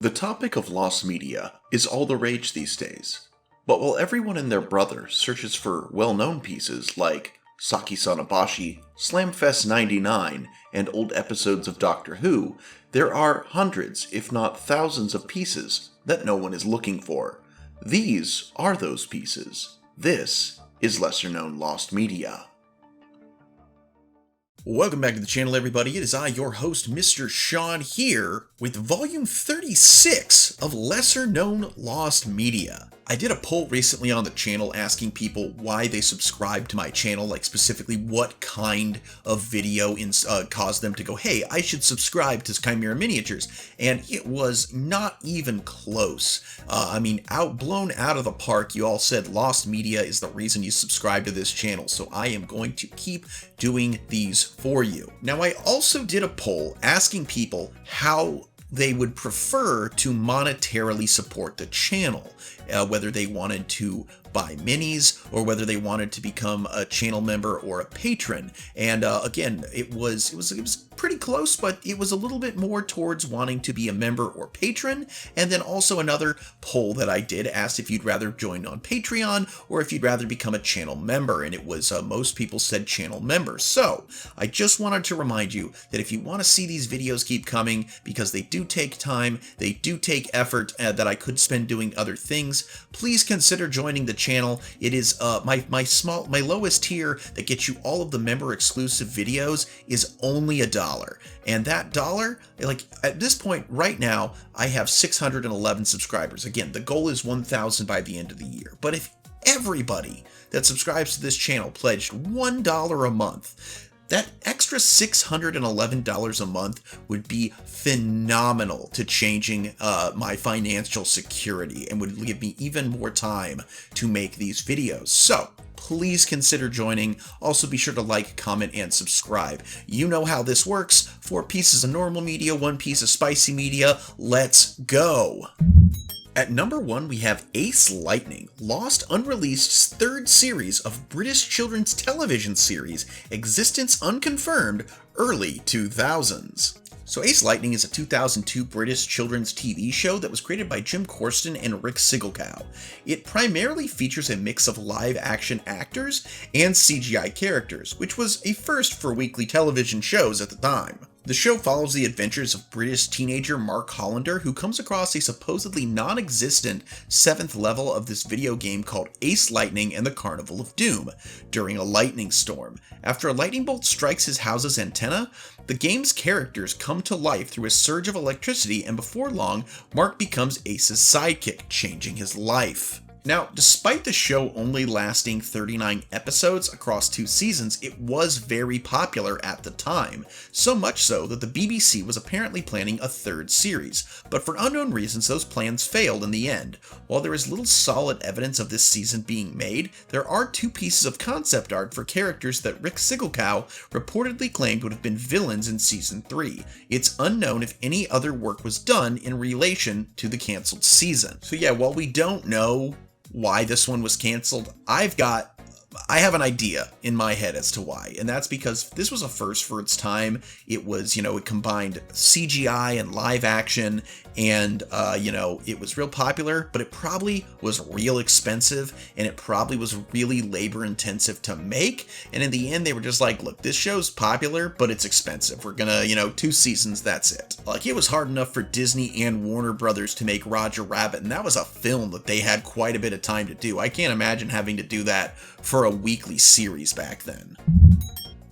The topic of lost media is all the rage these days. But while everyone and their brother searches for well-known pieces like Saki Sanabashi, Slamfest 99, and old episodes of Doctor Who, there are hundreds, if not thousands of pieces that no one is looking for. These are those pieces. This is lesser-known lost media. Welcome back to the channel, everybody. It is I, your host, Mr. Sean, here with volume 36 of Lesser Known Lost Media. I did a poll recently on the channel asking people why they subscribe to my channel, like specifically what kind of video caused them to go, hey, I should subscribe to Chimera Miniatures, and it was not even close. Blown out of the park. You all said Lost Media is the reason you subscribe to this channel, so I am going to keep doing these for you. Now, I also did a poll asking people how they would prefer to monetarily support the channel, whether they wanted to buy minis or whether they wanted to become a channel member or a patron. And again, it was pretty close, but it was a little bit more towards wanting to be a member or patron. And then also another poll that I did asked if you'd rather join on Patreon or if you'd rather become a channel member. And it was most people said channel member. So I just wanted to remind you that if you want to see these videos keep coming, because they do take time, they do take effort that I could spend doing other things, please consider joining the channel. It is my lowest tier that gets you all of the member exclusive videos is only $1. And that dollar, like at this point right now, I have 611 subscribers. Again, the goal is 1,000 by the end of the year. But if everybody that subscribes to this channel pledged $1 a month, that extra $611 a month would be phenomenal to changing my financial security and would give me even more time to make these videos. So please consider joining. Also be sure to like, comment, and subscribe. You know how this works. 4 pieces of normal media, 1 piece of spicy media. Let's go. At number 1, we have Ace Lightning, Lost Unreleased's 3rd series of British children's television series, existence unconfirmed, early 2000s. So Ace Lightning is a 2002 British children's TV show that was created by Jim Corsten and Rick Siggelkow. It primarily features a mix of live-action actors and CGI characters, which was a first for weekly television shows at the time. The show follows the adventures of British teenager Mark Hollander, who comes across a supposedly non-existent 7th level of this video game called Ace Lightning and the Carnival of Doom during a lightning storm. After a lightning bolt strikes his house's antenna, the game's characters come to life through a surge of electricity, and before long, Mark becomes Ace's sidekick, changing his life. Now, despite the show only lasting 39 episodes across 2 seasons, it was very popular at the time, so much so that the BBC was apparently planning a 3rd series, but for unknown reasons those plans failed in the end. While there is little solid evidence of this season being made, there are 2 pieces of concept art for characters that Rick Siggelkow reportedly claimed would have been villains in Season 3. It's unknown if any other work was done in relation to the cancelled season. So yeah, while we don't know why this one was canceled, I have an idea in my head as to why, and that's because this was a first for its time. It was, it combined CGI and live action, and, it was real popular, but it probably was real expensive, and it probably was really labor intensive to make, and in the end, they were just like, look, this show's popular, but it's expensive. We're gonna, 2 seasons, that's it. Like, it was hard enough for Disney and Warner Brothers to make Roger Rabbit, and that was a film that they had quite a bit of time to do. I can't imagine having to do that for a weekly series back then.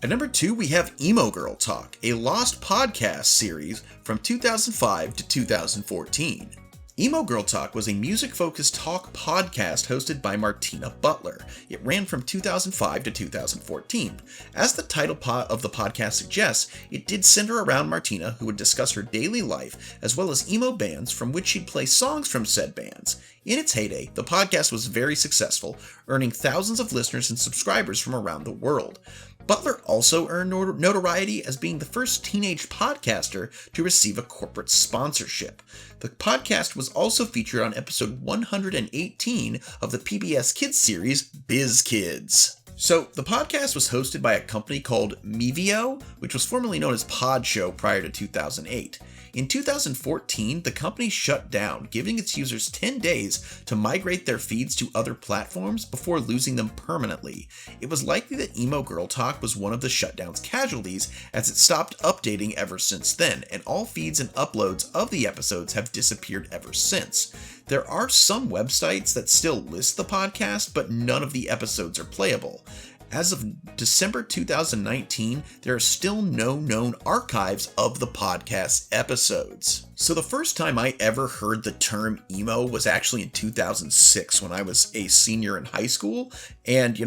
At number 2, we have Emo Girl Talk, a Lost podcast series from 2005 to 2014. Emo Girl Talk was a music-focused talk podcast hosted by Martina Butler. It ran from 2005 to 2014. As the title of the podcast suggests, it did center around Martina, who would discuss her daily life, as well as emo bands from which she'd play songs from said bands. In its heyday, the podcast was very successful, earning thousands of listeners and subscribers from around the world. Butler also earned notoriety as being the first teenage podcaster to receive a corporate sponsorship. The podcast was also featured on episode 118 of the PBS Kids series, Biz Kids. So, the podcast was hosted by a company called Mevio, which was formerly known as Pod Show prior to 2008. In 2014, the company shut down, giving its users 10 days to migrate their feeds to other platforms before losing them permanently. It was likely that Emo Girl Talk was one of the shutdown's casualties, as it stopped updating ever since then, and all feeds and uploads of the episodes have disappeared ever since. There are some websites that still list the podcast, but none of the episodes are playable. As of December 2019, there are still no known archives of the podcast episodes. So the first time I ever heard the term emo was actually in 2006 when I was a senior in high school. And,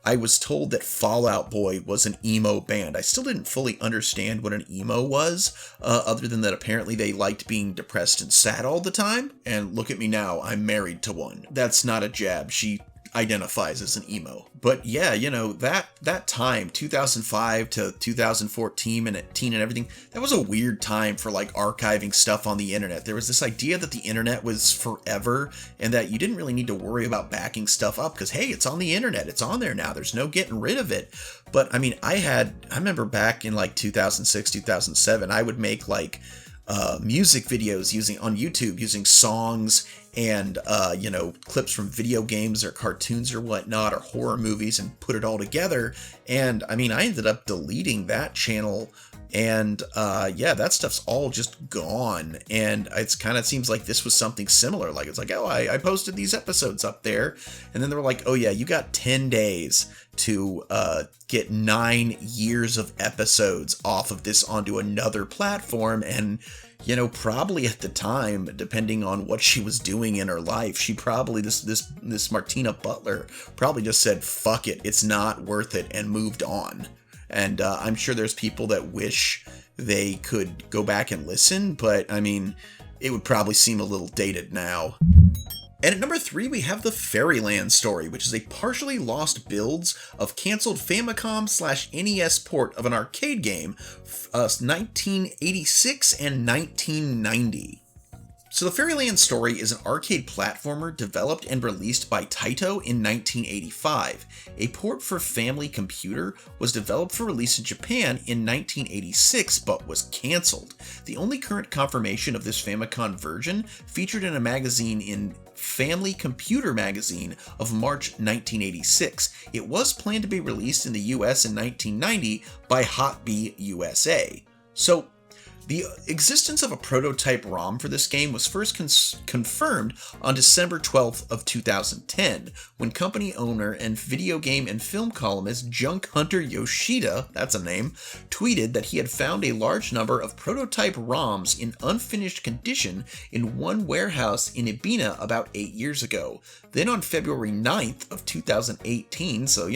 I was told that Fall Out Boy was an emo band. I still didn't fully understand what an emo was, other than that apparently they liked being depressed and sad all the time. And look at me now, I'm married to one. That's not a jab. She identifies as an emo. But yeah, that time, 2005 to 2014 and everything, that was a weird time for like archiving stuff on the internet. There was this idea that the internet was forever and that you didn't really need to worry about backing stuff up because, hey, it's on the internet. It's on there now. There's no getting rid of it. But I mean, I remember back in like 2006, 2007, I would make like music videos on YouTube using songs and clips from video games or cartoons or whatnot or horror movies and put it all together. And I mean, I ended up deleting that channel, and that stuff's all just gone. And it's kind of seems like this was something similar. Like it's like, oh, I posted these episodes up there, and then they were like, oh yeah, you got 10 days to get 9 years of episodes off of this onto another platform. And probably at the time, depending on what she was doing in her life, she probably, this Martina Butler probably just said, fuck it, it's not worth it, and moved on. And I'm sure there's people that wish they could go back and listen, but I mean, it would probably seem a little dated now. And at number 3, we have the Fairyland Story, which is a partially lost builds of canceled Famicom/NES port of an arcade game, 1986 and 1990. So the Fairyland Story is an arcade platformer developed and released by Taito in 1985. A port for Family Computer was developed for release in Japan in 1986 but was cancelled. The only current confirmation of this Famicom version featured in a magazine in Family Computer magazine of March 1986. It was planned to be released in the US in 1990 by Hot B USA. So the existence of a prototype ROM for this game was first confirmed on December 12th of 2010, when company owner and video game and film columnist Junk Hunter Yoshida, that's a name, tweeted that he had found a large number of prototype ROMs in unfinished condition in one warehouse in Ibina about 8 years ago. Then on February 9th of 2018, so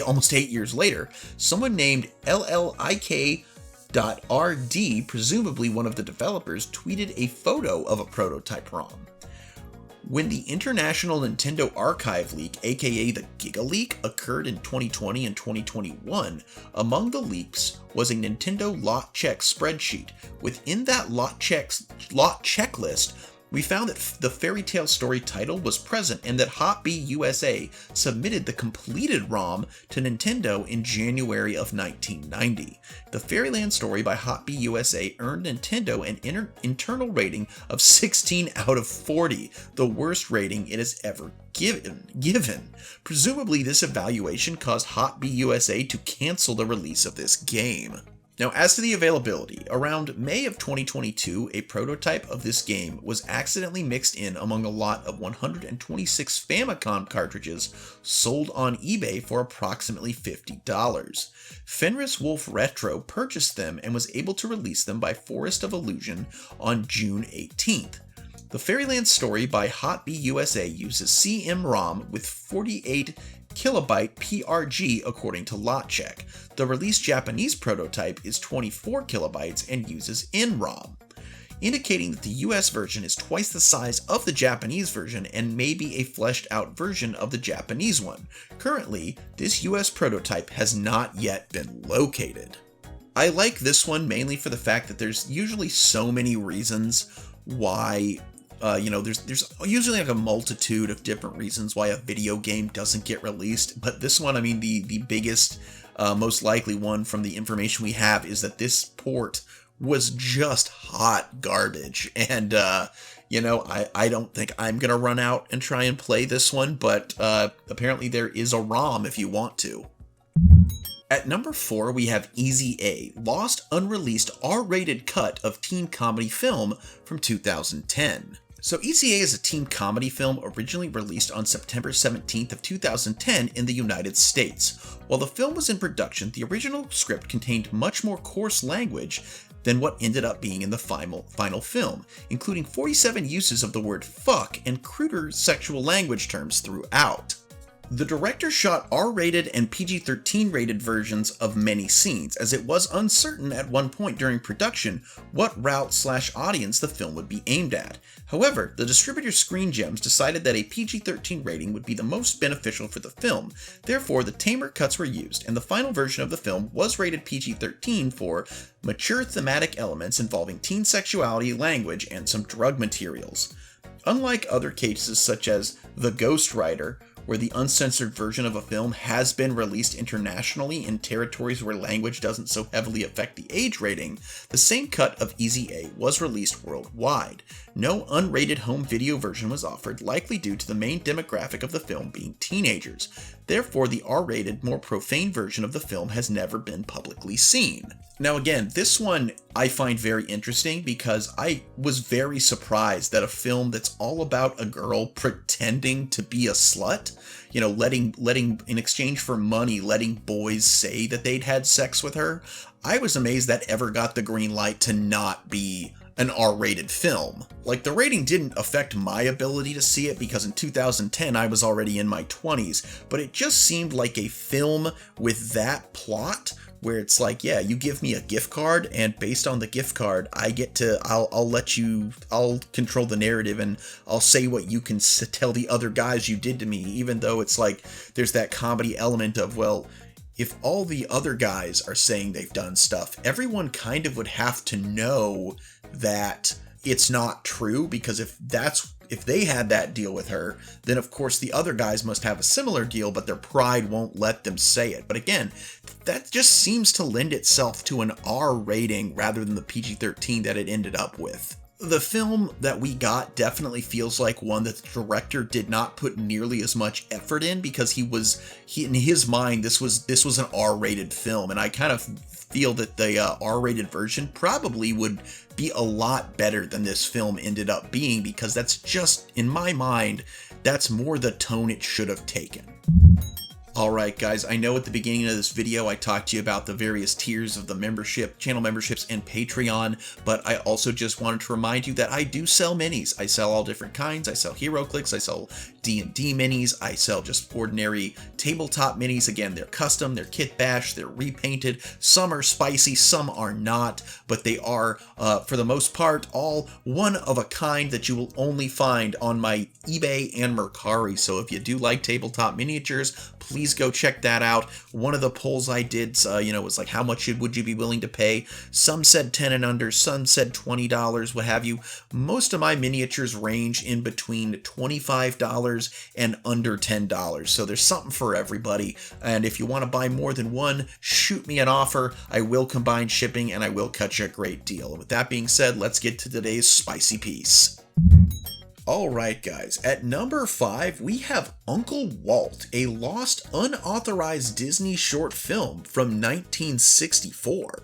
almost 8 years later, someone named LLIK .rd, presumably one of the developers, tweeted a photo of a prototype ROM. When the International Nintendo Archive leak, aka the Giga Leak, occurred in 2020 and 2021, among the leaks was a Nintendo lot check spreadsheet. Within that lot checklist, we found that the Fairy Tale Story title was present and that Hot B USA submitted the completed ROM to Nintendo in January of 1990. The Fairyland Story by Hot B USA earned Nintendo an internal rating of 16 out of 40, the worst rating it has ever given. Presumably, this evaluation caused Hot B USA to cancel the release of this game. Now, as to the availability, around May of 2022, a prototype of this game was accidentally mixed in among a lot of 126 Famicom cartridges sold on eBay for approximately $50. Fenris Wolf Retro purchased them and was able to release them by Forest of Illusion on June 18th. The Fairyland Story by Hot B USA uses CM-ROM with 48 kilobyte PRG according to LotCheck. The released Japanese prototype is 24 kilobytes and uses NROM, indicating that the US version is twice the size of the Japanese version and may be a fleshed out version of the Japanese one. Currently, this US prototype has not yet been located. I like this one mainly for the fact that there's usually so many reasons why there's usually like a multitude of different reasons why a video game doesn't get released, but this one, I mean, the biggest, most likely one from the information we have is that this port was just hot garbage. And, I don't think I'm going to run out and try and play this one, but apparently there is a ROM if you want to. At number 4, we have Easya, lost unreleased R-rated cut of teen comedy film from 2010. So Easya is a teen comedy film originally released on September 17th of 2010 in the United States. While the film was in production, the original script contained much more coarse language than what ended up being in the final film, including 47 uses of the word fuck and cruder sexual language terms throughout. The director shot R-rated and PG-13 rated versions of many scenes, as it was uncertain at one point during production what route/audience the film would be aimed at. However, the distributor Screen Gems decided that a PG-13 rating would be the most beneficial for the film. Therefore, the tamer cuts were used, and the final version of the film was rated PG-13 for mature thematic elements involving teen sexuality, language, and some drug materials. Unlike other cases such as The Ghost Rider, where the uncensored version of a film has been released internationally in territories where language doesn't so heavily affect the age rating, the same cut of Easya was released worldwide. No unrated home video version was offered, likely due to the main demographic of the film being teenagers. Therefore, the R-rated, more profane version of the film has never been publicly seen. Now again, this one I find very interesting because I was very surprised that a film that's all about a girl pretending to be a slut, letting in exchange for money, letting boys say that they'd had sex with her, I was amazed that ever got the green light to not be an R-rated film. Like, the rating didn't affect my ability to see it because in 2010 I was already in my 20s, but it just seemed like a film with that plot where it's like, yeah, you give me a gift card, and based on the gift card, I'll control the narrative, and I'll say what you can tell the other guys you did to me, even though it's like, there's that comedy element of, well, if all the other guys are saying they've done stuff, everyone kind of would have to know that it's not true, because if they had that deal with her, then of course the other guys must have a similar deal, but their pride won't let them say it. But again, that just seems to lend itself to an R rating rather than the PG-13 that it ended up with. The film that we got definitely feels like one that the director did not put nearly as much effort in, because in his mind this was an R-rated film, and I kind of feel that the R-rated version probably would be a lot better than this film ended up being, because that's just, in my mind, that's more the tone it should have taken. Alright guys, I know at the beginning of this video I talked to you about the various tiers of the membership, channel memberships, and Patreon, but I also just wanted to remind you that I do sell minis. I sell all different kinds. I sell HeroClix, I sell D&D minis, I sell just ordinary tabletop minis. Again, they're custom, they're kit bash, they're repainted. Some are spicy, some are not, but they are, for the most part, all one of a kind that you will only find on my eBay and Mercari. So if you do like tabletop miniatures, please go check that out. One of the polls I did, was like, how much would you be willing to pay? Some said 10 and under, some said $20, what have you. Most of my miniatures range in between $25 and under $10. So there's something for everybody. And if you want to buy more than one, shoot me an offer. I will combine shipping and I will cut you a great deal. And with that being said, let's get to today's spicy piece. Alright guys, at number 5 we have Uncle Walt, a lost unauthorized Disney short film from 1964.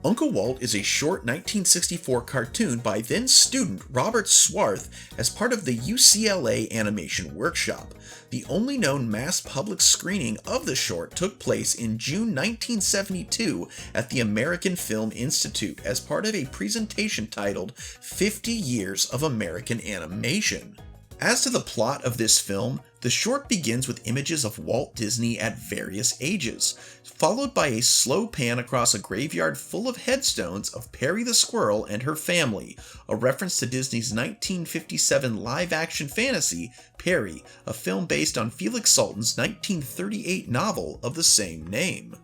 Uncle Walt is a short 1964 cartoon by then student Robert Swarth as part of the UCLA Animation Workshop. The only known mass public screening of the short took place in June 1972 at the American Film Institute as part of a presentation titled 50 Years of American Animation. As to the plot of this film, the short begins with images of Walt Disney at various ages, followed by a slow pan across a graveyard full of headstones of Perry the Squirrel and her family, a reference to Disney's 1957 live-action fantasy, Perry, a film based on Felix Salten's 1938 novel of the same name.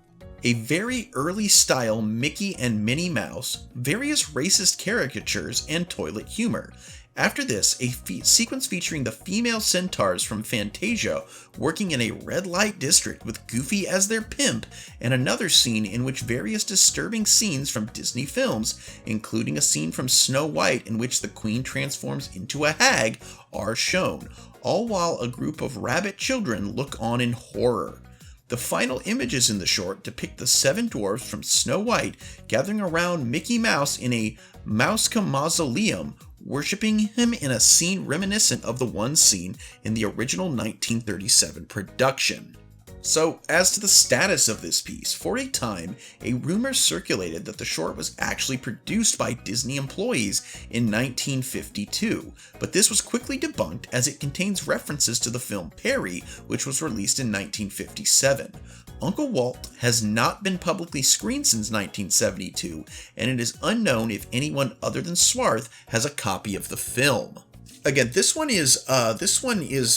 A very early-style Mickey and Minnie Mouse, various racist caricatures, and toilet humor. After this, a sequence featuring the female centaurs from Fantasia working in a red light district with Goofy as their pimp, and another scene in which various disturbing scenes from Disney films, including a scene from Snow White in which the queen transforms into a hag, are shown, all while a group of rabbit children look on in horror. The final images in the short depict the 7 dwarfs from Snow White gathering around Mickey Mouse in a Mouseca mausoleum, worshipping him in a scene reminiscent of the one scene in the original 1937 production. So, as to the status of this piece, for a time, a rumor circulated that the short was actually produced by Disney employees in 1952, but this was quickly debunked as it contains references to the film Perry, which was released in 1957. Uncle Walt has not been publicly screened since 1972, and it is unknown if anyone other than Swarth has a copy of the film. Again, this one is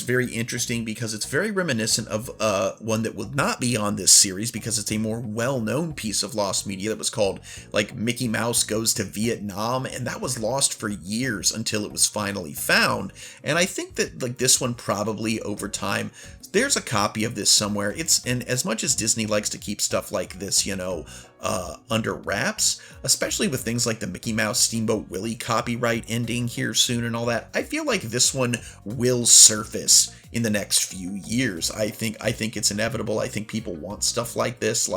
very interesting because it's very reminiscent of one that would not be on this series because it's a more well-known piece of lost media that was called like Mickey Mouse Goes to Vietnam, and that was lost for years until it was finally found. And I think that like this one probably over time, there's a copy of this somewhere. And as much as Disney likes to keep stuff like this, under wraps, especially with things like the Mickey Mouse Steamboat Willie copyright ending here soon and all that, I feel like this one will surface in the next few years. I think it's inevitable. I think people want stuff like this,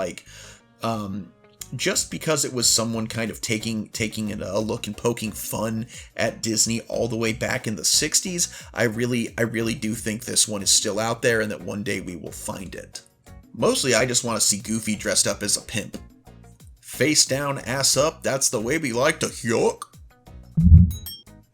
just because it was someone kind of taking a look and poking fun at Disney all the way back in the 60s. I really do think this one is still out there and that one day we will find it. Mostly I just want to see Goofy dressed up as a pimp. Face down, ass up, that's the way we like to yuck.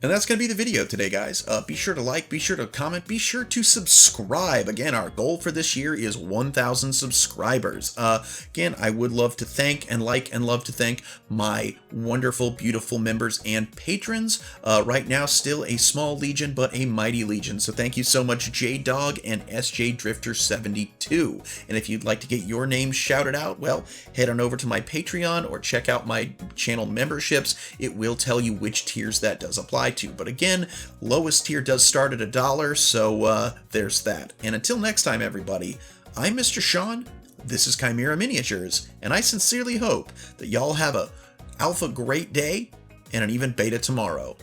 And that's going to be the video today, guys. Be sure to like, be sure to comment, be sure to subscribe. Again, our goal for this year is 1,000 subscribers. Again, I would love to thank and love to thank my wonderful, beautiful members and patrons. Right now, still a small legion, but a mighty legion. So thank you so much, J-Dog and SJ Drifter 72. And if you'd like to get your name shouted out, well, head on over to my Patreon or check out my channel memberships. It will tell you which tiers that does apply to. But again, lowest tier does start at $1, so there's that. And until next time, everybody, I'm Mr. Sean, this is Chimera Miniatures, and I sincerely hope that y'all have a alpha great day and an even beta tomorrow.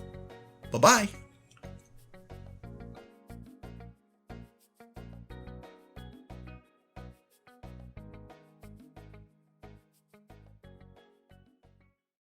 Bye-bye!